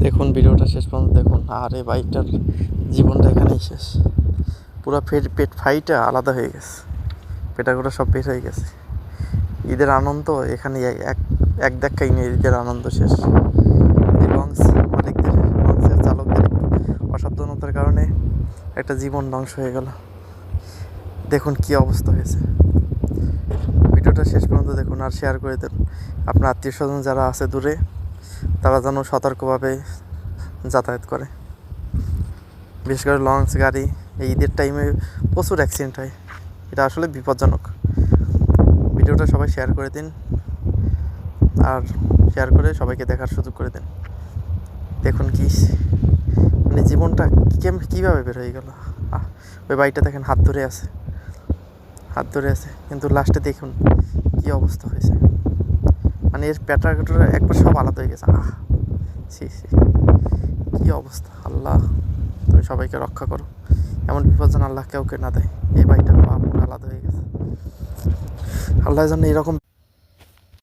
দেখুন ভিডিওটা শেষ পর্যন্ত দেখুন। আর এই বাইকটার জীবনটা এখানেই শেষ। পুরো পেট ফাইটা আলাদা হয়ে গেছে, পেটাগুলো সব বের হয়ে গেছে। ঈদের আনন্দ এখানে এক ধাক্কাই নিয়ে ঈদের আনন্দ শেষ। এই লঞ্চ মালিকদের, লঞ্চের চালকদের অসাবধানতার কারণে একটা জীবন ধ্বংস হয়ে গেল। দেখুন কি অবস্থা হয়েছে। ভিডিওটা শেষ পর্যন্ত দেখুন আর শেয়ার করে দেন। আপনার আত্মীয় স্বজন যারা আছে দূরে, তারা যেন সতর্কভাবে যাতায়াত করে। বিশেষ করে লঞ্চ গাড়ি এই ঈদের টাইমে প্রচুর অ্যাক্সিডেন্ট হয়, এটা আসলে বিপজ্জনক। ভিডিওটা সবাই শেয়ার করে দিন, আর শেয়ার করে সবাইকে দেখার সুযোগ করে দিন। দেখুন কি মানে জীবনটা কীভাবে বের হয়ে গেল। ওই বাইকটা দেখেন হাত ধরে আছে, কিন্তু লাস্টে দেখুন কি অবস্থা হয়েছে। মানে এর প্যাটার একবার সব আলাদা হয়ে গেছে। কি অবস্থা। আল্লাহ তুমি সবাইকে রক্ষা করো, এমন বিপদ যেন আল্লাহ কাউকে না দেয়। এই বাইকটার পা পুরো আলাদা হয়ে গেছে। আল্লাহ যেন এরকম